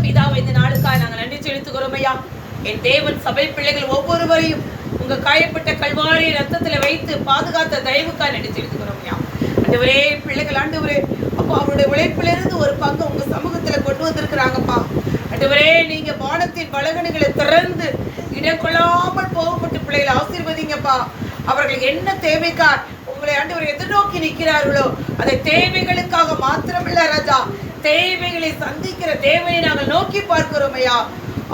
பிதாவை இந்த நாளுக்காக நாங்கள் நன்றி செலுத்துகிறோம் ஐயா. என் தேவன் சபை பிள்ளைகள் ஒவ்வொருவரையும் உங்க காயப்பட்ட கல்வாரி ரத்தத்துல வைத்து பாதுகாத்த தயவுக்காக நன்றி செலுத்துகிறோம் ஐயா. ஆண்டவரே, பிள்ளைகள் ஆண்டவரே அப்பா அவருடைய உழைப்பிலிருந்து ஒரு பங்கு உங்க சமூகத்துல கொண்டு வந்திருக்கிறாங்கப்பா. ஆண்டவரே, நீங்க வானத்தின் பலகணிகளை திறந்து இடம் கொள்ளாமல் போகப்பட்ட பிள்ளைகளை ஆசீர்வதிங்கப்பா. அவர்களுக்கு என்ன தேவைக்கா உங்களை ஆண்டவர் எதிர்நோக்கி நிற்கிறார்களோ அந்த தேவைகளுக்காக மாத்திரமில்ல ராஜா, தேவைகளை சந்திக்கிற தேவையை நாங்கள் நோக்கி பார்க்கிறோம் ஐயா.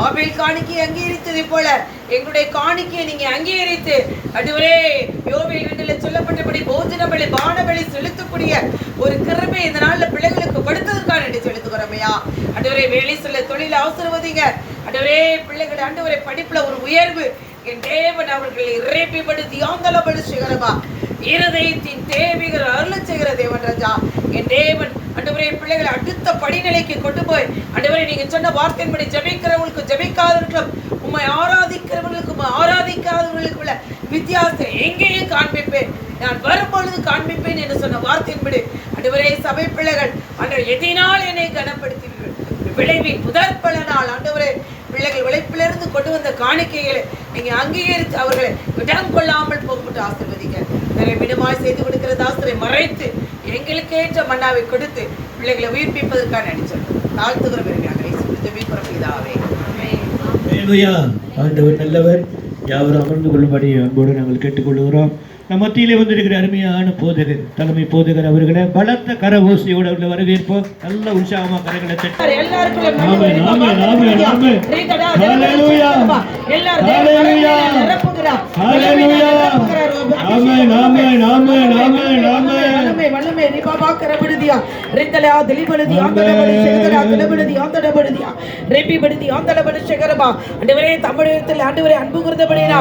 ஆபேல் காணிக்கையை அங்கீகரித்ததை போல எங்களுடைய காணிக்கையை நீங்க அங்கீகரித்து ஆண்டவரே யோவேல் வீட்டில் சொல்லப்பட்டபடி போஜன பலி பான பலி செலுத்தக்கூடிய ஒரு கிருபை இந்த நாள்ல பிள்ளைகளுக்கு கொடுத்ததற்காக நன்றி செலுத்துகிறோம் ஐயா. ஆண்டவரே, வேலை சொல்ல தொழில் ஆசீர்வதிங்க ஆண்டவரே. பிள்ளைகள் ஆண்டவரே படிப்புல ஒரு உயர்வு என் தேவன் அவர்களை இறைப்பிப்படுத்தி ஆந்தலப்படு செய்கிறவா இருதயத்தின் தேவைகள் அருளச் செய்கிற தேவன் ராஜா. என் தேவன் ஆண்டவரே பிள்ளைகளை அடுத்த படிநிலைக்கு கொண்டு போய் ஆண்டவரே நீங்க சொன்ன வார்த்தையின்படி ஜெபிக்கிறவங்களுக்கு ஜெபிக்காதவர்களுக்கும் உம்மை ஆராதிக்கிறவர்களுக்கு உம்மை ஆராதிக்காதவர்களுக்கு உள்ள வித்தியாசத்தை எங்கேயும் காண்பிப்பேன், நான் வரும்பொழுது காண்பிப்பேன் என்று சொன்ன வார்த்தையின்படி ஆண்டவரே சபை பிள்ளைகள் ஆண்டவர் எதினால் என்னை கனப்படுத்தி விளைவின் முதற் பலனால் ஆண்டவரே பிள்ளைகள் உழைப்பிலிருந்து கொண்டு வந்த காணிக்கைகளை நீங்க அங்கீகரித்து அவர்களை இடம் கொள்ளாமல் போகப்பட்டு ஆசீர்வதிங்க. நிறைய விடமாய் செய்து கொடுக்கிற தாசரை மறைத்து எங்களுக்கு ஏற்ற மன்னாவை கொடுத்து பிள்ளைகளை உயிர்ப்பிப்பதற்காக நடிச்சோம் தாழ்த்துகிறவர்கள் ஆண்டவர் நல்லவர். யாவரும் அமர்ந்து கொள்ளும்படி அன்போடு நாங்கள் கேட்டுக்கொள்கிறோம். நம் மத்தியிலே வந்திருக்கிற அருமையான போதகர், தலைமை போதகர் அவர்களை பலத்த கர ஓசையோடு அவர்களை வரவேற்போம். நல்ல உற்சாகமா கரங்களை தமிழகத்தில் ஆண்டவரே அன்பு கூர்ந்தபடியா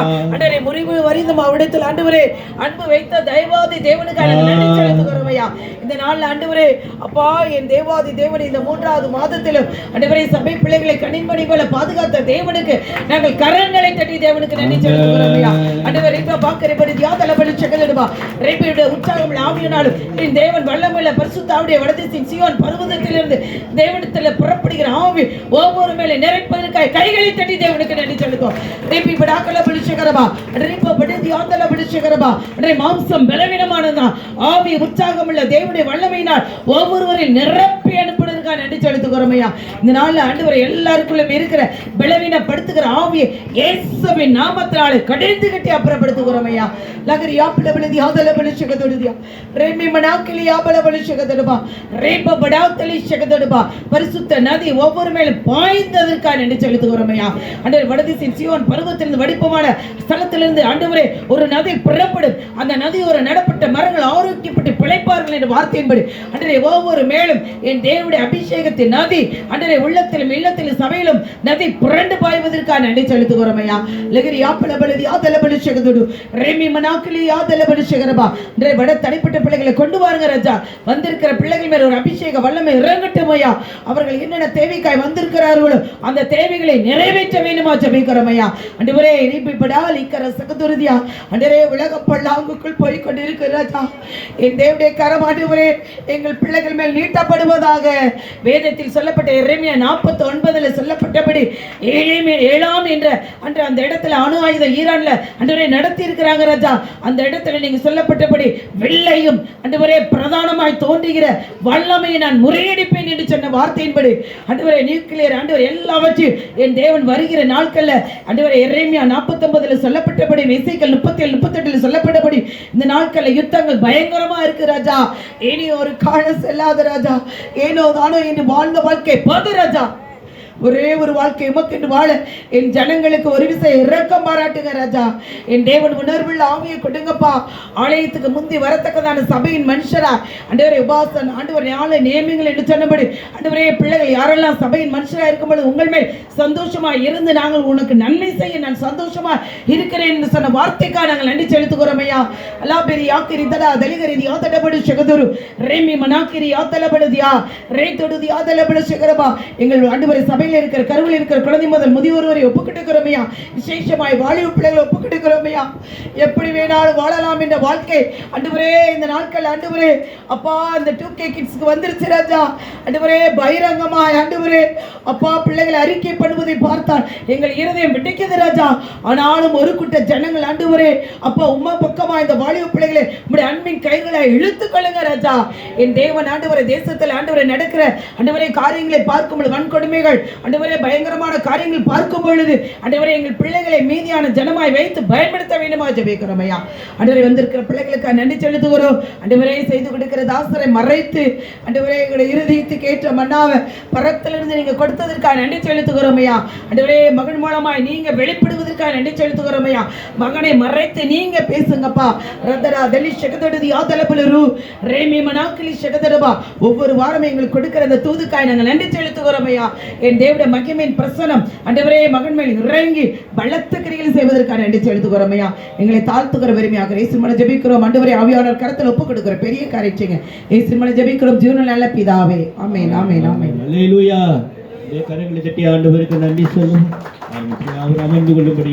முறிவு வரிந்தும் அவரிடத்தில் ஆண்டவரே அன்பு வைத்த தெய்வாதி தேவனுக்காக நன்றி செலுத்துகிறோம் ஐயா. இந்த நாள்ல ஆண்டவரே அப்பா என் தேவாதி தேவன் இந்த 3வது மாதத்திலும் ஆண்டவரே சபை பிள்ளைகளை கனிமணி போல பாதுகாத்த தேவனுக்கு நாங்கள் கரங்களை தட்டி தேவனுக்கு நன்றி செலுத்துகிறோம் ஐயா. ஆண்டவரே இப்ப பாக்கறபடி தியாதலபடி செகலடுவா ரேபியோட உற்சாகம் ஆவியினாலும் என் தேவன் வல்லமையுள்ள பரிசுத்த ஆவிய வடதிசின் சீயோன் பர்வதத்திலிருந்து தேவனிடத்தில் புறப்படுகிற ஆவி ஒவ்வொரு மேலே நிறைப்பதற்காக கைகளை தட்டி தேவனுக்கு நன்றி செலுத்துவோம். ரேபி படாக்கலபடி செகரபா ரேபி படி தியாதலபடி செகரபா மாம்சம் பலவீனமானதா ஆவி உற்சாகம் உள்ள தேவனுடைய வல்லமையினால் ஒவ்வொருவரையும் நிரப்பி அனுப்புவதற்காக நன்றி செலுத்துகிறோம் ஐயா. இந்த நாள்ல ஆண்டவரை எல்லாருக்குள்ளும் இருக்கிற பலவீனப்படுத்துகிற ஆவியை இயேசுவின் நாமத்தினாலே கடிந்து கட்டி அப்புறப்படுத்துகிறோம் ஐயா. லகரி யாப்பலபலதி ஆதலபலி செகதொடுதியா ரேமி மனாக்கிலி யாபலபலி செகதொடுபா ரேப படாத்தலி செகதொடுபா பரிசுத்த நதி ஒவ்வொரு மேலும் பாய்ந்ததற்காக நன்றி செலுத்துகிறோம் ஐயா. ஆண்டவர் வடதிசின் சீயோன் பர்வதத்திலிருந்து வடிப்பமான ஸ்தலத்திலிருந்து ஆண்டவரே ஒரு நதி புறப்படும், அந்த நதியோர நடப்பட்ட மரங்கள் ஆரோக்கியப்பட்டு பிழைப்பார்கள் என்ற வார்த்தையின்படி அன்றே ஒவ்வொரு மேலும் என் தேவனுடைய அபிஷேகத்தின் நதி அன்றே உள்ளத்திலும் இல்லத்திலும் சபையிலும் நதி புரண்டு பாய்வதற்காக நன்றி செலுத்துகிறோம் ஐயா. லகரி யாப்பலபலதி ஆதலபலி செகதொடு ரேமி மனாக்கிலி ஆதலபலி செகரபா அன்றே வட தனிப்பட்ட பிள்ளைகளை கொண்டு வாருங்க ராஜா. வந்திருக்கிற பிள்ளைகள் மேல் ஒரு அபிஷேக வல்லமை இறங்கட்டும் ஐயா. அவர்கள் என்னென்ன தேவைக்காய் வந்திருக்கிறார்களோ அந்த தேவைகளை நிறைவேற்ற வேண்டுமா ஜெபிக்கிறோம் ஐயா. ஆண்டவரே நீபிப்படா லிக்கர சகதுருதியா அன்றே உலக பல்லாங்குக்குள் போய் கொண்டிருக்கிறதா என் தேவனுடைய கரம் ஆண்டவரே எங்கள் பிள்ளைகள் மேல் நீட்டப்படுவதாக. வேதத்தில் சொல்லப்பட்ட எரேமியா 49 சொல்லப்பட்டபடி 7 என்ற அன்று அந்த இடத்துல அணு ஆயுதம் ஈரான்ல ஆண்டவரே நடத்தி இருக்கிறாங்க ராஜா. அந்த இடத்துல நீங்க சொல்லப்பட்டபடி வெள்ளையும் ஆண்டவரே பிரதானமாய் தோன்றுகிற வல்லமையை நான் முறியடிப்பேன் என்று சொன்ன வார்த்தையின்படி ஆண்டவரே நியூக்ளியர் ஆண்டவரே எல்லாவற்றையும் என் தேவன் வருகிற நாட்கள்ல ஆண்டவரே எரேமியா 49 சொல்லப்பட்டபடி எசேக்கியேல் 37-38 சொல்லப்பட்டபடி இந்த நாட்களில் யுத்தங்கள் பயங்கரமா இருக்கு ராஜா. இனி ஒரு காலம் செல்லாத ராஜா. ஏனோ தானோ என்று வாழ்ந்த வாழ்க்கை போது ராஜா. ஒரே ஒரு வாழ்க்கை உமக்கு வாழ என் ஜனங்களுக்கு ஒரு விசை இரக்கம் பாராட்டுங்க ராஜா. என் தேவன் உணர்வுள்ள ஆவியை கொடுங்கப்பா. ஆலயத்துக்கு முந்தி வரத்தக்கதான சபையின் மனுஷரா ஆண்டவரே உபாசன் ஆண்டவர் ஞான நியமங்கள் என்று சொன்னபடி ஆண்டவரே பிள்ளைகள் யாரெல்லாம் சபையின் மனுஷரா இருக்கும்போது உங்கள் மேல் சந்தோஷமா இருந்து நாங்கள் உனக்கு நன்மை செய்ய நான் சந்தோஷமா இருக்கிறேன் என்று சொன்ன வார்த்தைக்காக நாங்கள் நன்றி செலுத்துகிறோம் ஐயா. அலாபெரி யாக்கிரி தடா தலிகரி யாத்தடபடு செகதுரு ரேமி மனாக்கிரி யாத்தலபடுதியா ரே தொடுதி யாதலபடு செகரபா எங்கள் ஆண்டவரே சபை இருக்கிற கருவில் இருக்கிற குழந்தை முதல் முதியோர் வரை ஒப்புக்கிட்டுக்கிறோமையா. விசேஷமாய் வாலிப பிள்ளைகளை ஒப்புக்கிட்டுக்கிறோமையா. எப்படி வேணாலும் வாழலாம் என்ற வாழ்க்கை ஆண்டவரே இந்த நாட்கள் ஆண்டவரே அப்பா இந்த 2K கிட்ஸ்க்கு வந்துருச்சு ராஜா. ஆண்டவரே பகிரங்கமாய் ஆண்டவரே அப்பா பிள்ளைகளை அறிக்கை பண்ணுவதை பார்த்தால் எங்கள் இருதயம் வெடிக்குது ராஜா. ஆனாலும் ஒரு கூட்ட ஜனங்கள் ஆண்டவரே அப்பா உம்மா பக்கமா இந்த வாலிப பிள்ளைகளை உம்முடைய அன்பின் கைகளை இழுத்துக் கொள்ளுங்க ராஜா. என் தேவன் ஆண்டவரே தேசத்தில் ஆண்டவரே நடக்கிற ஆண்டவரே காரியங்களை பார்க்கும் பொழுது வன்கொடுமைகள் ஆண்டவரே பயங்கரமான காரியங்கள் பார்க்கும் பொழுது ஆண்டவரே எங்கள் பிள்ளைகளை மீதியான ஜனமாய் வைத்து பயன்படுத்த வேண்டுமா ஜெபிக்கிறோம் ஐயா. ஆண்டவரே வந்திருக்கிற பிள்ளைகளுக்கு நன்றி செலுத்துகிறோம். ஆண்டவரே செய்து கொடுக்கிற தாசரை மறைத்து ஆண்டவரே எங்களுடைய இருதயத்துக்கு ஏற்ற மன்னாவை பரத்திலிருந்து நீங்க கொடுத்ததற்காக நன்றி செலுத்துகிறோம் ஐயா. ஆண்டவரே மகன் மூலமாய் நீங்க வெளிப்படுவதற்காக நன்றி செலுத்துகிறோம் ஐயா. மகனை மறைத்து நீங்க பேசுங்கப்பா. ரதரா தலி ஷகதடுதி ஆதலபலரு ரேமி மனாக்கிலி ஷகதடபா ஒவ்வொரு வாரம் எங்களுக்கு கொடுக்கிற அந்த தூதுக்காய் நாங்கள் நன்றி செலுத்துகிறோம் ஐயா. என் தேவனுடைய மகிமையின் பிரசனம் ஆண்டவரே மகன் மேல் இறங்கி பலத்த கிரிகள் செய்வதற்காக நன்றி செலுத்துகிறோம் ஐயா. எங்களை தாழ்த்துகிற பெருமையாக இயேசுமலை ஜெபிக்கிறோம். ஆண்டவரே ஆவியானவர் கரத்தில் ஒப்பு கொடுக்கிற பெரிய காரியங்க இயேசுமலை ஜெபிக்கிறோம் ஜீவனில் நல்ல பிதாவே. ஆமென் ஆமென் ஆமென். அல்லேலூயா. கரங்களை தட்டி ஆண்டவருக்கு நன்றி சொல்லும். அவர் அமர்ந்து கொள்ளும்படி